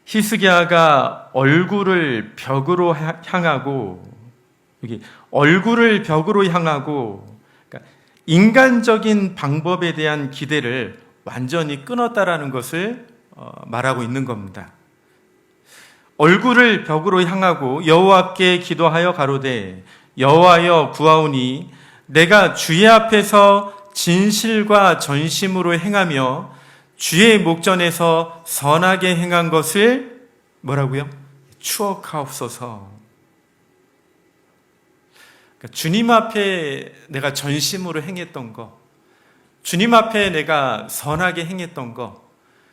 히스기야가 얼굴을 벽으로 향하고, 여기 얼굴을 벽으로 향하고, 그러니까 인간적인 방법에 대한 기대를 완전히 끊었다라는 것을 말하고 있는 겁니다. 얼굴을 벽으로 향하고 여호와께 기도하여 가로되 여호와여 구하오니 내가 주의 앞에서 진실과 전심으로 행하며 주의 목전에서 선하게 행한 것을 뭐라고요? 추억하옵소서. 그러니까 주님 앞에 내가 전심으로 행했던 거, 주님 앞에 내가 선하게 행했던 거,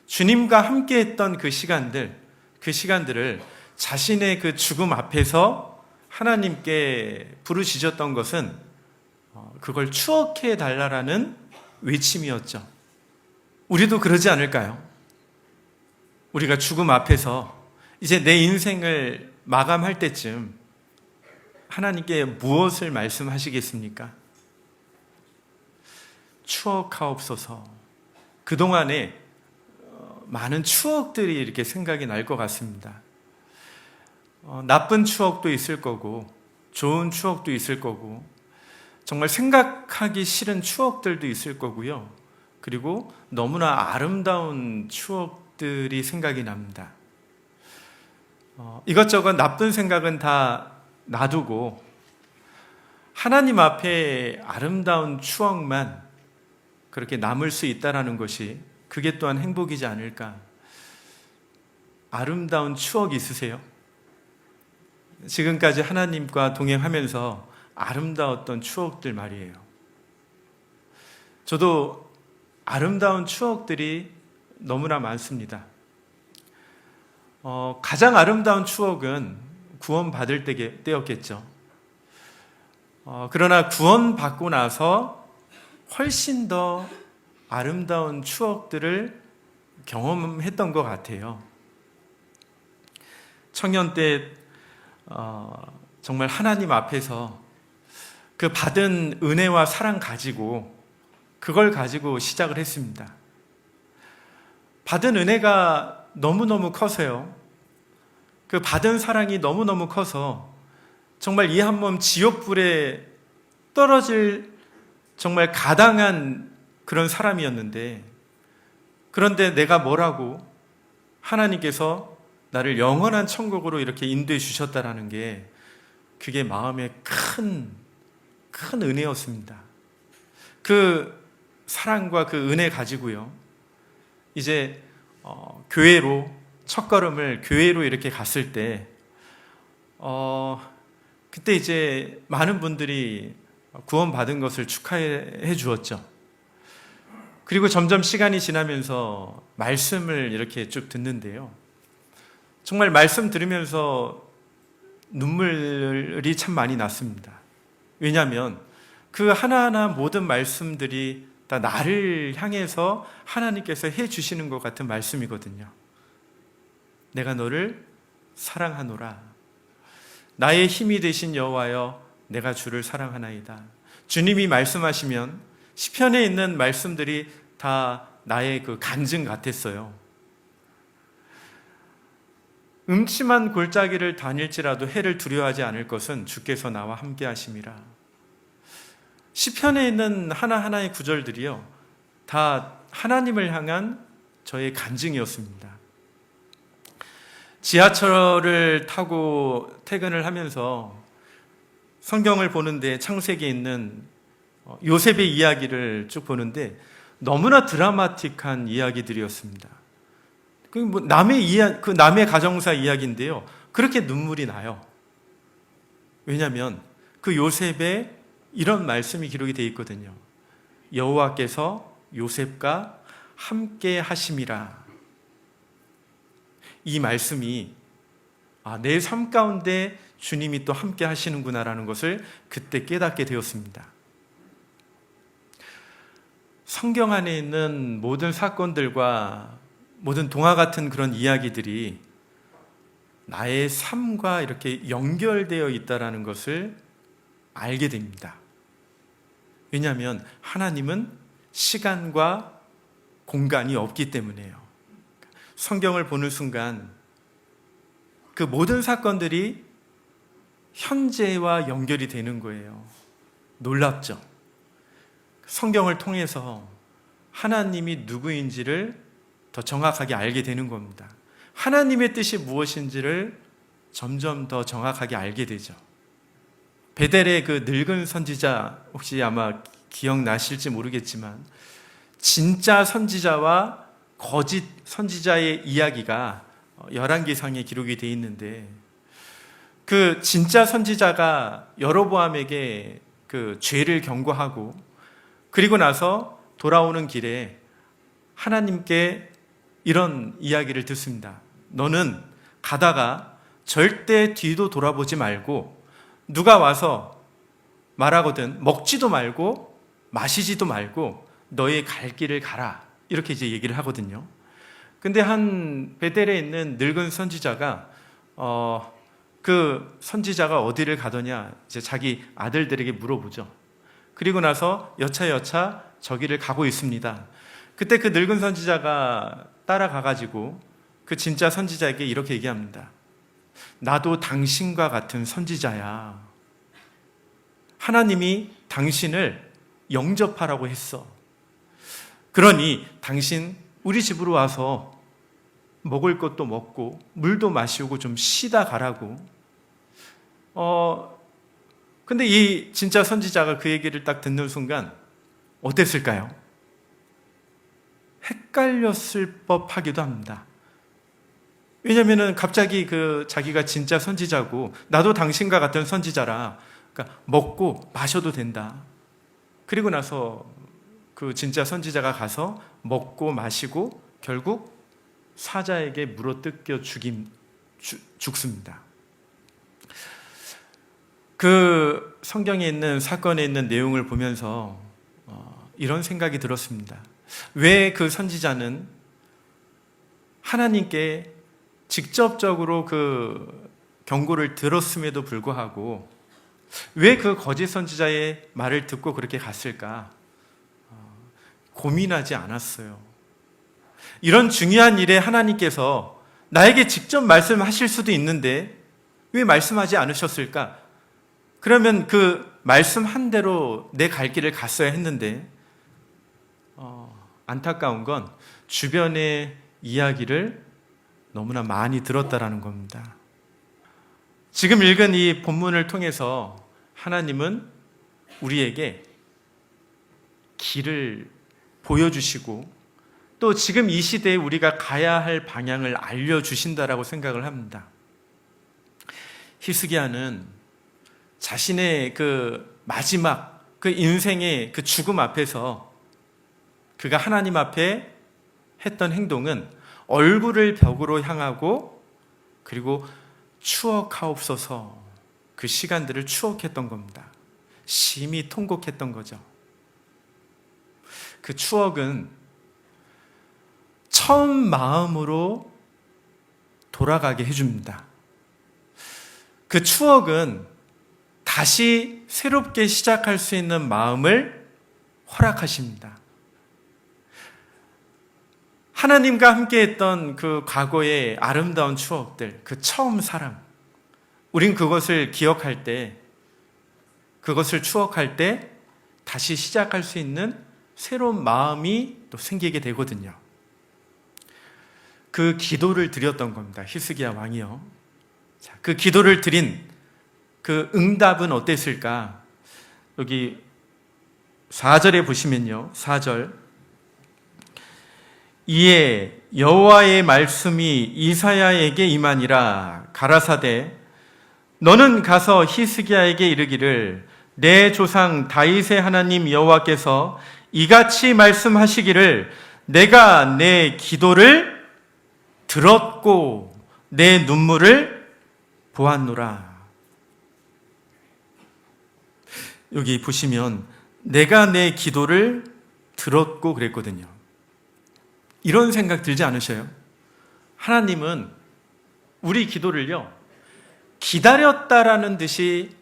주님과 함께 했던 그 시간들을 자신의 그 죽음 앞에서 하나님께 부르짖었던 것은 그걸 추억해 달라라는 외침이었죠. 우리도 그러지 않을까요? 우리가 죽음 앞에서 이제 내 인생을 마감할 때쯤 하나님께 무엇을 말씀하시겠습니까? 추억하옵소서. 그동안에 많은 추억들이 이렇게 생각이 날 것 같습니다. 나쁜 추억도 있을 거고, 좋은 추억도 있을 거고, 정말 생각하기 싫은 추억들도 있을 거고요. 그리고 너무나 아름다운 추억들이 생각이 납니다. 이것저것 나쁜 생각은 다 놔두고 하나님 앞에 아름다운 추억만 그렇게 남을 수 있다는 것이 그게 또한 행복이지 않을까. 아름다운 추억 있으세요? 지금까지 하나님과 동행하면서 아름다웠던 추억들 말이에요. 저도 아름다운 추억들이 너무나 많습니다. 가장 아름다운 추억은 구원받을 때였겠죠. 그러나 구원받고 나서 훨씬 더 아름다운 추억들을 경험했던 것 같아요. 청년 때 정말 하나님 앞에서 그 받은 은혜와 사랑 가지고 그걸 가지고 시작을 했습니다. 받은 은혜가 너무너무 커서요. 그 받은 사랑이 너무너무 커서 정말 이 한 몸 지옥불에 떨어질 정말 가당한 그런 사람이었는데, 그런데 내가 뭐라고 하나님께서 나를 영원한 천국으로 이렇게 인도해 주셨다라는 게 그게 마음에 큰 은혜였습니다. 그 사랑과 그 은혜 가지고요, 이제 교회로 첫걸음을 교회로 이렇게 갔을 때 그때 이제 많은 분들이 구원받은 것을 축하해 주었죠. 그리고 점점 시간이 지나면서 말씀을 이렇게 쭉 듣는데요, 정말 말씀 들으면서 눈물이 참 많이 났습니다. 왜냐하면 그 하나하나 모든 말씀들이 다 나를 향해서 하나님께서 해주시는 것 같은 말씀이거든요. 내가 너를 사랑하노라. 나의 힘이 되신 여호와여, 내가 주를 사랑하나이다. 주님이 말씀하시면 시편에 있는 말씀들이 다 나의 그 간증 같았어요. 음침한 골짜기를 다닐지라도 해를 두려워하지 않을 것은 주께서 나와 함께 하심이라. 시편에 있는 하나하나의 구절들이요, 다 하나님을 향한 저의 간증이었습니다. 지하철을 타고 퇴근을 하면서 성경을 보는데 창세기에 있는 요셉의 이야기를 쭉 보는데 너무나 드라마틱한 이야기들이었습니다. 그 남의 가정사 이야기인데요, 그렇게 눈물이 나요. 왜냐하면 그 요셉의 이런 말씀이 기록이 되어 있거든요. 여호와께서 요셉과 함께 하심이라. 이 말씀이 내 삶 가운데 주님이 또 함께 하시는구나라는 것을 그때 깨닫게 되었습니다. 성경 안에 있는 모든 사건들과 모든 동화 같은 그런 이야기들이 나의 삶과 이렇게 연결되어 있다는 것을 알게 됩니다. 왜냐하면 하나님은 시간과 공간이 없기 때문에요. 성경을 보는 순간 그 모든 사건들이 현재와 연결이 되는 거예요. 놀랍죠? 성경을 통해서 하나님이 누구인지를 더 정확하게 알게 되는 겁니다. 하나님의 뜻이 무엇인지를 점점 더 정확하게 알게 되죠. 베델의 그 늙은 선지자, 혹시 아마 기억나실지 모르겠지만 진짜 선지자와 거짓 선지자의 이야기가 열왕기상에 기록이 되어 있는데, 그 진짜 선지자가 여로보암에게 그 죄를 경고하고 그리고 나서 돌아오는 길에 하나님께 이런 이야기를 듣습니다. 너는 가다가 절대 뒤도 돌아보지 말고 누가 와서 말하거든 먹지도 말고 마시지도 말고 너의 갈 길을 가라, 이렇게 이제 얘기를 하거든요. 근데 한 베델에 있는 늙은 선지자가 그 선지자가 어디를 가더냐 이제 자기 아들들에게 물어보죠. 그리고 나서 여차여차 저기를 가고 있습니다. 그때 그 늙은 선지자가 따라가가지고 그 진짜 선지자에게 이렇게 얘기합니다. 나도 당신과 같은 선지자야. 하나님이 당신을 영접하라고 했어. 그러니 당신 우리 집으로 와서 먹을 것도 먹고 물도 마시고 좀 쉬다 가라고. 근데 이 진짜 선지자가 그 얘기를 딱 듣는 순간 어땠을까요? 헷갈렸을 법하기도 합니다. 왜냐면은 갑자기 그 자기가 진짜 선지자고 나도 당신과 같은 선지자라, 그러니까 먹고 마셔도 된다. 그리고 나서 그 진짜 선지자가 가서 먹고 마시고 결국 사자에게 물어뜯겨 죽습니다. 그 성경에 있는 사건에 있는 내용을 보면서 이런 생각이 들었습니다. 왜 그 선지자는 하나님께 직접적으로 그 경고를 들었음에도 불구하고 왜 그 거짓 선지자의 말을 듣고 그렇게 갔을까? 고민하지 않았어요. 이런 중요한 일에 하나님께서 나에게 직접 말씀하실 수도 있는데 왜 말씀하지 않으셨을까? 그러면 그 말씀한 대로 내 갈 길을 갔어야 했는데 안타까운 건 주변의 이야기를 너무나 많이 들었다라는 겁니다. 지금 읽은 이 본문을 통해서 하나님은 우리에게 길을 보여주시고 또 지금 이 시대에 우리가 가야 할 방향을 알려주신다라고 생각을 합니다. 히스기야는 자신의 그 마지막 그 인생의 그 죽음 앞에서 그가 하나님 앞에 했던 행동은 얼굴을 벽으로 향하고 그리고 추억하옵소서, 그 시간들을 추억했던 겁니다. 심히 통곡했던 거죠. 그 추억은 처음 마음으로 돌아가게 해줍니다. 그 추억은 다시 새롭게 시작할 수 있는 마음을 허락하십니다. 하나님과 함께 했던 그 과거의 아름다운 추억들, 그 처음 사랑, 우린 그것을 기억할 때, 그것을 추억할 때 다시 시작할 수 있는 새로운 마음이 또 생기게 되거든요. 그 기도를 드렸던 겁니다. 히스기야 왕이요. 그 기도를 드린 그 응답은 어땠을까? 여기 4절에 보시면요. 4절. 이에 여호와의 말씀이 이사야에게 임하니라. 가라사대 너는 가서 히스기야에게 이르기를 내 조상 다윗의 하나님 여호와께서 이같이 말씀하시기를 내가 내 기도를 들었고 내 눈물을 보았노라. 여기 보시면 내가 내 기도를 들었고 그랬거든요. 이런 생각 들지 않으셔요? 하나님은 우리 기도를요, 기다렸다라는 듯이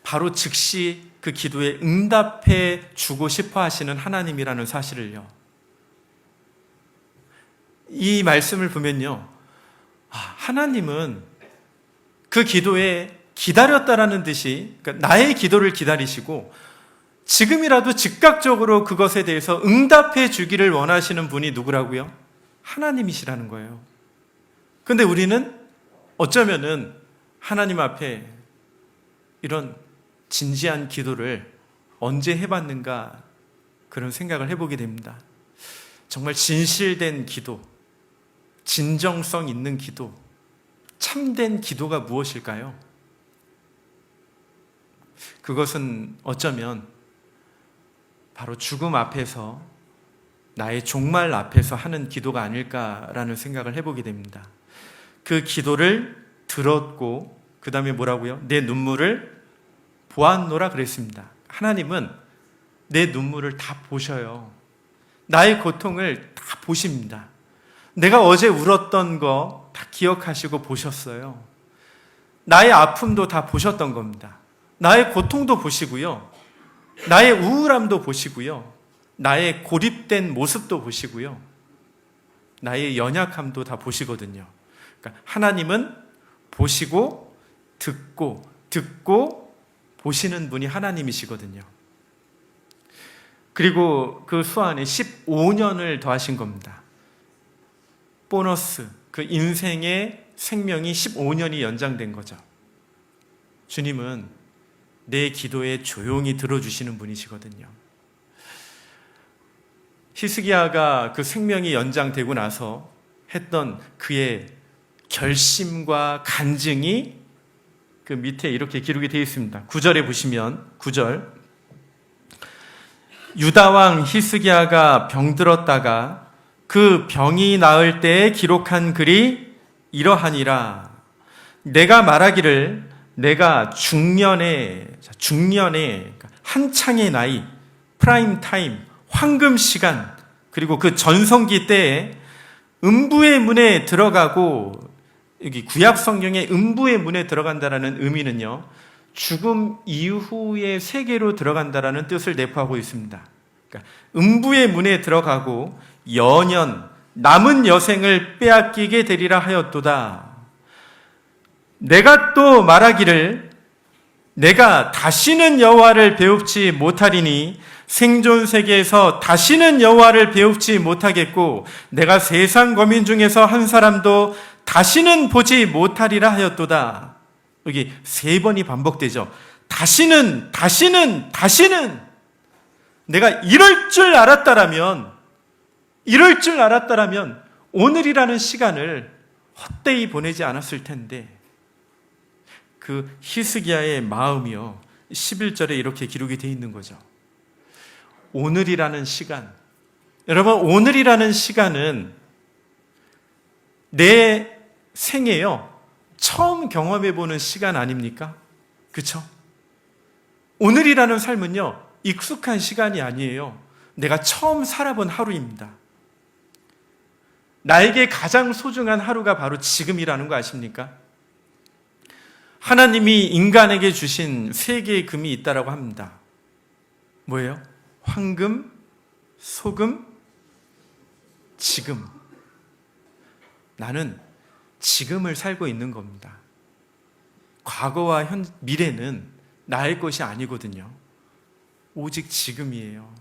바로 즉시 그 기도에 응답해 주고 싶어 하시는 하나님이라는 사실을요. 이 말씀을 보면요, 하나님은 그 기도에 기다렸다라는 듯이, 그러니까 나의 기도를 기다리시고 지금이라도 즉각적으로 그것에 대해서 응답해 주기를 원하시는 분이 누구라고요? 하나님이시라는 거예요. 근데 우리는 어쩌면은 하나님 앞에 이런 진지한 기도를 언제 해봤는가 그런 생각을 해보게 됩니다. 정말 진실된 기도, 진정성 있는 기도, 참된 기도가 무엇일까요? 그것은 어쩌면 바로 죽음 앞에서, 나의 종말 앞에서 하는 기도가 아닐까라는 생각을 해보게 됩니다. 그 기도를 들었고 그 다음에 뭐라고요? 내 눈물을 보았노라 그랬습니다. 하나님은 내 눈물을 다 보셔요. 나의 고통을 다 보십니다. 내가 어제 울었던 거 다 기억하시고 보셨어요. 나의 아픔도 다 보셨던 겁니다. 나의 고통도 보시고요. 나의 우울함도 보시고요. 나의 고립된 모습도 보시고요. 나의 연약함도 다 보시거든요. 그러니까 하나님은 보시고 듣고 보시는 분이 하나님이시거든요. 그리고 그 수 안에 15년을 더하신 겁니다. 보너스, 그 인생의 생명이 15년이 연장된 거죠. 주님은 내 기도에 조용히 들어주시는 분이시거든요. 히스기야가 그 생명이 연장되고 나서 했던 그의 결심과 간증이 그 밑에 이렇게 기록이 되어 있습니다. 9절에 보시면 9절, 유다왕 히스기야가 병들었다가 그 병이 나을 때에 기록한 글이 이러하니라. 내가 말하기를 내가 중년의 한창의 나이, 프라임 타임, 황금 시간, 그리고 그 전성기 때에 음부의 문에 들어가고, 여기 구약 성경에 음부의 문에 들어간다라는 의미는요, 죽음 이후의 세계로 들어간다라는 뜻을 내포하고 있습니다. 그러니까 음부의 문에 들어가고 연연 남은 여생을 빼앗기게 되리라 하였도다. 내가 또 말하기를 내가 다시는 여호와를 배웁지 못하리니 생존 세계에서 다시는 여호와를 배웁지 못하겠고 내가 세상 거민 중에서 한 사람도 다시는 보지 못하리라 하였도다. 여기 3번이 반복되죠. 다시는 내가 이럴 줄 알았다라면 오늘이라는 시간을 헛되이 보내지 않았을 텐데, 그 히스기야의 마음이요 11절에 이렇게 기록이 되어 있는 거죠. 오늘이라는 시간, 여러분, 오늘이라는 시간은 내 생애요 처음 경험해보는 시간 아닙니까? 그렇죠? 오늘이라는 삶은요 익숙한 시간이 아니에요. 내가 처음 살아본 하루입니다. 나에게 가장 소중한 하루가 바로 지금이라는 거 아십니까? 하나님이 인간에게 주신 3개의 금이 있다라고 합니다. 뭐예요? 황금, 소금, 지금. 나는 지금을 살고 있는 겁니다. 과거와 미래는 나의 것이 아니거든요. 오직 지금이에요.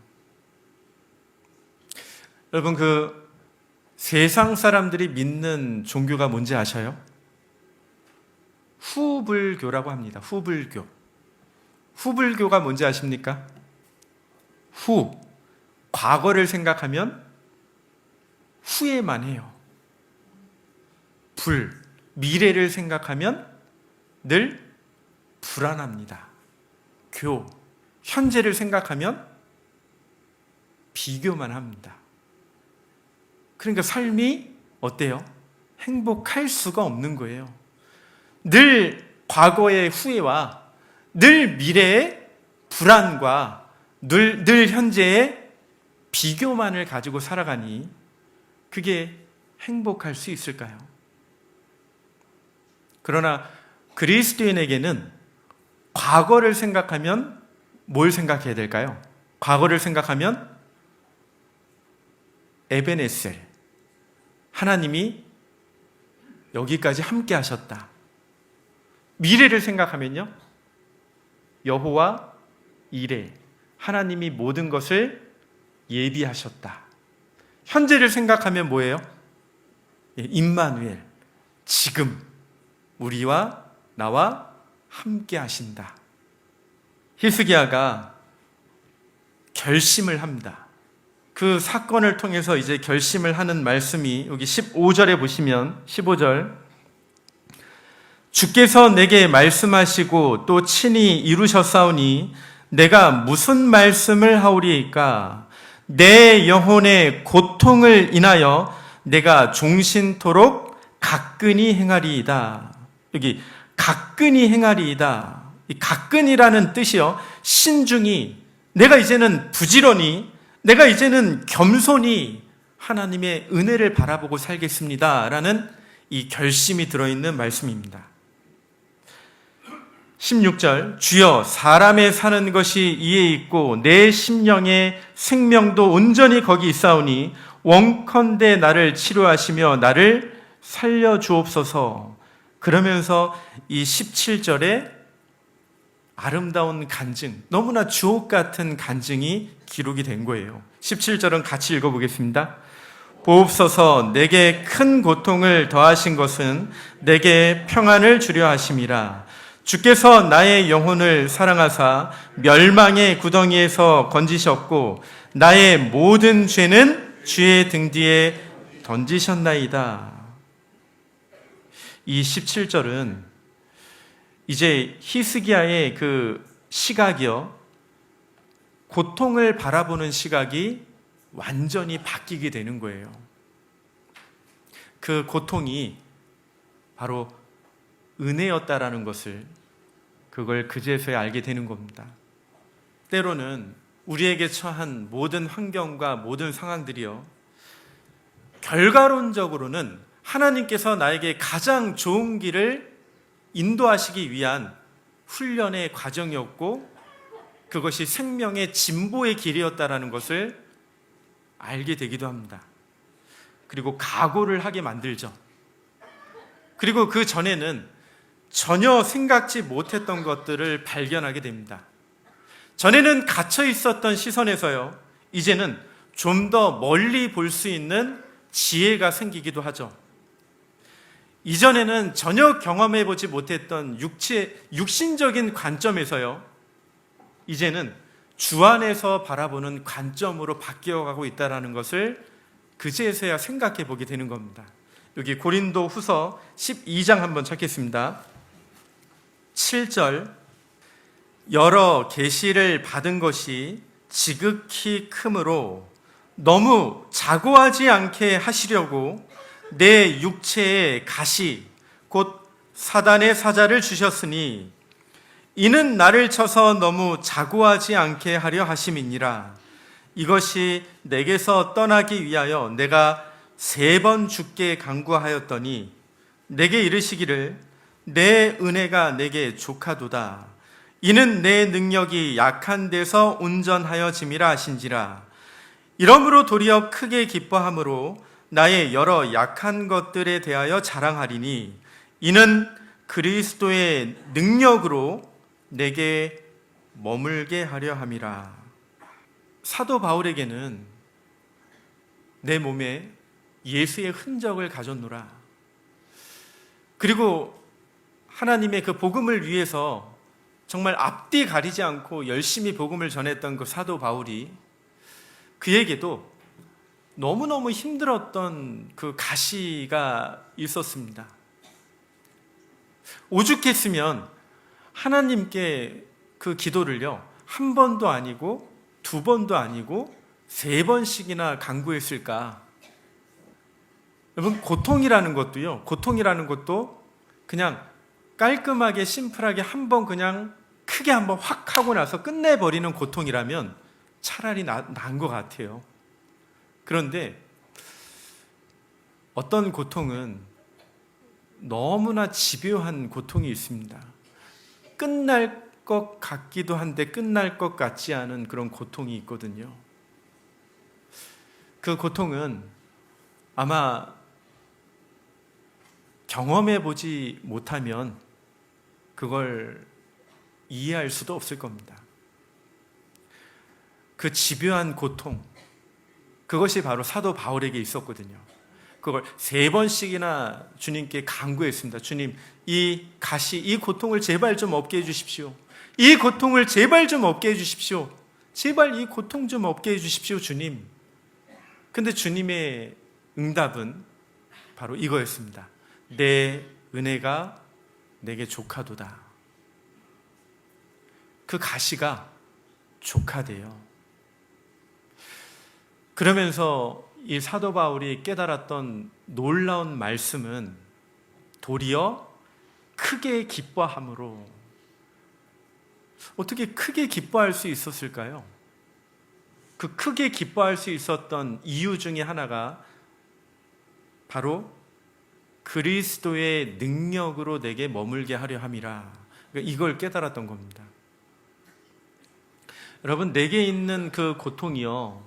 여러분, 그 세상 사람들이 믿는 종교가 뭔지 아셔요? 후불교라고 합니다. 후불교. 후불교가 뭔지 아십니까? 과거를 생각하면 후회만 해요. 미래를 생각하면 늘 불안합니다. 현재를 생각하면 비교만 합니다. 그러니까 삶이 어때요? 행복할 수가 없는 거예요. 늘 과거의 후회와 늘 미래의 불안과 늘 현재의 비교만을 가지고 살아가니 그게 행복할 수 있을까요? 그러나 그리스도인에게는 과거를 생각하면 뭘 생각해야 될까요? 과거를 생각하면 에베네셀, 하나님이 여기까지 함께 하셨다. 미래를 생각하면요, 여호와 이레, 하나님이 모든 것을 예비하셨다. 현재를 생각하면 뭐예요? 임마누엘, 지금 우리와 나와 함께 하신다. 히스기야가 결심을 합니다. 그 사건을 통해서 이제 결심을 하는 말씀이 여기 15절에 보시면, 15절, 주께서 내게 말씀하시고 또 친히 이루셨사오니 내가 무슨 말씀을 하오리이까? 내 영혼의 고통을 인하여 내가 종신토록 가끈히 행하리이다. 여기 가끈히 행하리이다. 이 가끈이라는 뜻이요, 신중히, 내가 이제는 부지런히, 내가 이제는 겸손히 하나님의 은혜를 바라보고 살겠습니다 라는 이 결심이 들어있는 말씀입니다. 16절, 주여 사람의 사는 것이 이에 있고 내 심령의 생명도 온전히 거기 있사오니 원컨대 나를 치료하시며 나를 살려주옵소서. 그러면서 이 17절에 아름다운 간증, 너무나 주옥 같은 간증이 기록이 된 거예요. 17절은 같이 읽어보겠습니다. 보옵소서, 내게 큰 고통을 더하신 것은 내게 평안을 주려 하심이라. 주께서 나의 영혼을 사랑하사 멸망의 구덩이에서 건지셨고 나의 모든 죄는 주의 등 뒤에 던지셨나이다. 이 17절은 이제 히스기야의 그 시각이요, 고통을 바라보는 시각이 완전히 바뀌게 되는 거예요. 그 고통이 바로 은혜였다라는 것을, 그걸 그제서야 알게 되는 겁니다. 때로는 우리에게 처한 모든 환경과 모든 상황들이요, 결과론적으로는 하나님께서 나에게 가장 좋은 길을 인도하시기 위한 훈련의 과정이었고 그것이 생명의 진보의 길이었다라는 것을 알게 되기도 합니다. 그리고 각오를 하게 만들죠. 그리고 그 전에는 전혀 생각지 못했던 것들을 발견하게 됩니다. 전에는 갇혀 있었던 시선에서요, 이제는 좀 더 멀리 볼 수 있는 지혜가 생기기도 하죠. 이전에는 전혀 경험해보지 못했던 육신적인 관점에서요, 이제는 주 안에서 바라보는 관점으로 바뀌어가고 있다는 것을 그제서야 생각해 보게 되는 겁니다. 여기 고린도 후서 12장 한번 찾겠습니다. 7절, 여러 계시를 받은 것이 지극히 크므로 너무 자고하지 않게 하시려고 내 육체에 가시 곧 사단의 사자를 주셨으니 이는 나를 쳐서 너무 자고하지 않게 하려 하심이니라. 이것이 내게서 떠나기 위하여 내가 3번 주께 간구하였더니 내게 이르시기를 내 은혜가 내게 족하도다. 이는 내 능력이 약한 데서 온전하여짐이라 하신지라. 이러므로 도리어 크게 기뻐함으로 나의 여러 약한 것들에 대하여 자랑하리니 이는 그리스도의 능력으로 내게 머물게 하려 함이라. 사도 바울에게는 내 몸에 예수의 흔적을 가졌노라. 그리고 하나님의 그 복음을 위해서 정말 앞뒤 가리지 않고 열심히 복음을 전했던 그 사도 바울이, 그에게도 너무너무 힘들었던 그 가시가 있었습니다. 오죽했으면 하나님께 그 기도를요, 1번도 아니고 2번도 아니고 3번씩이나 간구했을까? 여러분, 고통이라는 것도 그냥 깔끔하게 심플하게 한번 그냥 크게 한번 확 하고 나서 끝내버리는 고통이라면 차라리 나은 것 같아요. 그런데 어떤 고통은 너무나 집요한 고통이 있습니다. 끝날 것 같기도 한데 끝날 것 같지 않은 그런 고통이 있거든요. 그 고통은 아마 경험해 보지 못하면 그걸 이해할 수도 없을 겁니다. 그 집요한 고통, 그것이 바로 사도 바울에게 있었거든요. 그걸 3번씩이나 주님께 간구했습니다. 주님, 이 가시, 이 고통을 제발 좀 없게 해주십시오. 이 고통을 제발 좀 없게 해주십시오. 제발 이 고통 좀 없게 해주십시오, 주님. 근데 주님의 응답은 바로 이거였습니다. 내 은혜가 내게 족하도다. 그 가시가 족하대요. 그러면서 이 사도 바울이 깨달았던 놀라운 말씀은 도리어 크게 기뻐함으로. 어떻게 크게 기뻐할 수 있었을까요? 그 크게 기뻐할 수 있었던 이유 중에 하나가 바로 그리스도의 능력으로 내게 머물게 하려 함이라. 이걸 깨달았던 겁니다. 여러분, 내게 있는 그 고통이요,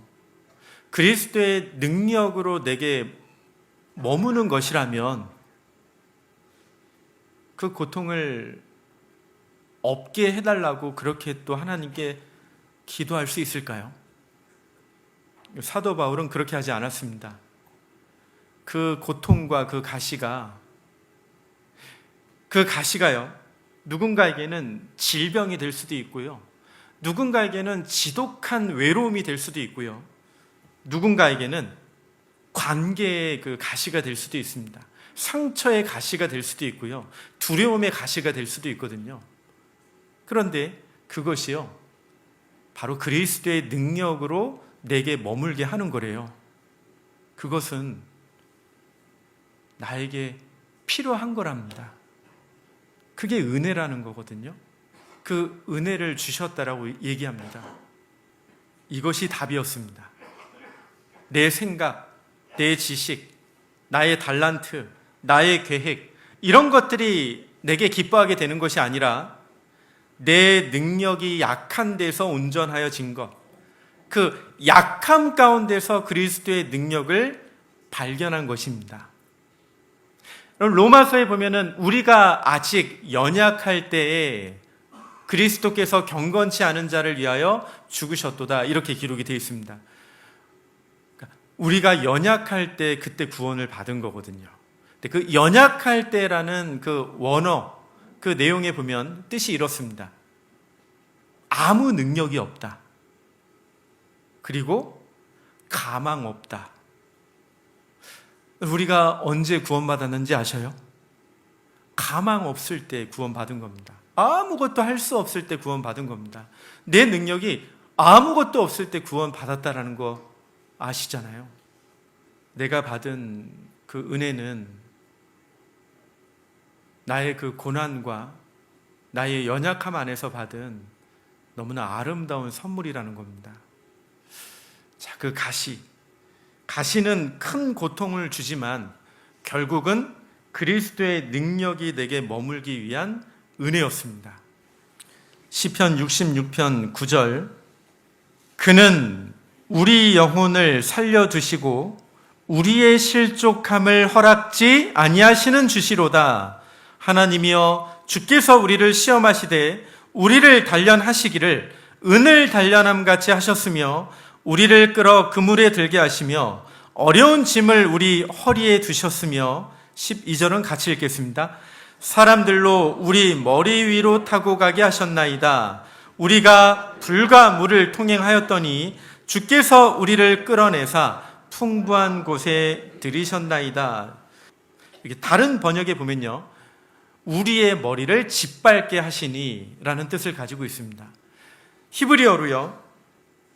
그리스도의 능력으로 내게 머무는 것이라면 그 고통을 없게 해달라고 그렇게 또 하나님께 기도할 수 있을까요? 사도 바울은 그렇게 하지 않았습니다. 그 고통과 그 가시가요, 누군가에게는 질병이 될 수도 있고요, 누군가에게는 지독한 외로움이 될 수도 있고요, 누군가에게는 관계의 그 가시가 될 수도 있습니다. 상처의 가시가 될 수도 있고요, 두려움의 가시가 될 수도 있거든요. 그런데 그것이요, 바로 그리스도의 능력으로 내게 머물게 하는 거래요. 그것은 나에게 필요한 거랍니다. 그게 은혜라는 거거든요. 그 은혜를 주셨다라고 얘기합니다. 이것이 답이었습니다. 내 생각, 내 지식, 나의 달란트, 나의 계획, 이런 것들이 내게 기뻐하게 되는 것이 아니라 내 능력이 약한 데서 온전하여진 것, 그 약함 가운데서 그리스도의 능력을 발견한 것입니다. 로마서에 보면은 우리가 아직 연약할 때에 그리스도께서 경건치 않은 자를 위하여 죽으셨도다, 이렇게 기록이 되어 있습니다. 우리가 연약할 때 그때 구원을 받은 거거든요. 근데 그 연약할 때라는 그 원어, 그 내용에 보면 뜻이 이렇습니다. 아무 능력이 없다. 그리고 가망 없다. 우리가 언제 구원받았는지 아셔요? 가망 없을 때 구원받은 겁니다. 아무것도 할 수 없을 때 구원받은 겁니다. 내 능력이 아무것도 없을 때 구원받았다라는 거 아시잖아요. 내가 받은 그 은혜는 나의 그 고난과 나의 연약함 안에서 받은 너무나 아름다운 선물이라는 겁니다. 자, 그 가시는 큰 고통을 주지만 결국은 그리스도의 능력이 내게 머물기 위한 은혜였습니다. 시편 66편 9절, 그는 우리 영혼을 살려두시고 우리의 실족함을 허락지 아니하시는 주시로다. 하나님이여, 주께서 우리를 시험하시되 우리를 단련하시기를 은을 단련함 같이 하셨으며 우리를 끌어 그물에 들게 하시며 어려운 짐을 우리 허리에 두셨으며. 12절은 같이 읽겠습니다. 사람들로 우리 머리 위로 타고 가게 하셨나이다. 우리가 불과 물을 통행하였더니 주께서 우리를 끌어내사 풍부한 곳에 들이셨나이다. 이렇게 다른 번역에 보면요, 우리의 머리를 짓밟게 하시니 라는 뜻을 가지고 있습니다. 히브리어로요,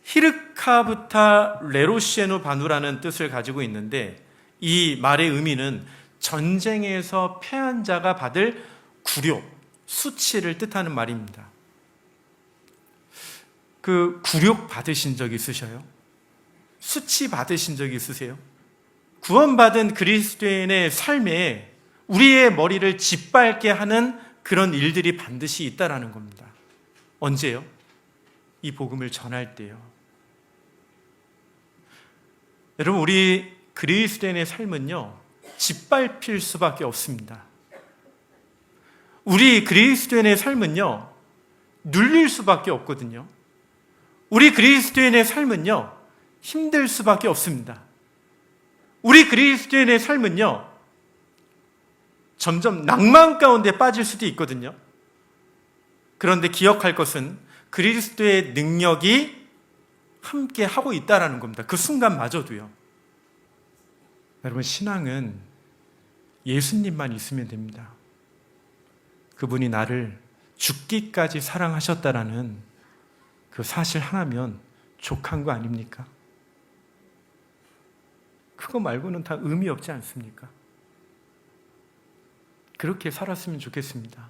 히르카부타 레로시에누 바누라는 뜻을 가지고 있는데, 이 말의 의미는 전쟁에서 패한 자가 받을 굴욕, 수치를 뜻하는 말입니다. 그 굴욕 받으신 적 있으셔요? 수치 받으신 적 있으세요? 구원받은 그리스도인의 삶에 우리의 머리를 짓밟게 하는 그런 일들이 반드시 있다라는 겁니다. 언제요? 이 복음을 전할 때요. 여러분, 우리 그리스도인의 삶은요, 짓밟힐 수밖에 없습니다. 우리 그리스도인의 삶은요, 눌릴 수밖에 없거든요. 우리 그리스도인의 삶은요, 힘들 수밖에 없습니다. 우리 그리스도인의 삶은요, 점점 낭만 가운데 빠질 수도 있거든요. 그런데 기억할 것은 그리스도의 능력이 함께 하고 있다는 겁니다. 그 순간마저도요. 여러분, 신앙은 예수님만 있으면 됩니다. 그분이 나를 죽기까지 사랑하셨다라는 그 사실 하나면 족한 거 아닙니까? 그거 말고는 다 의미 없지 않습니까? 그렇게 살았으면 좋겠습니다.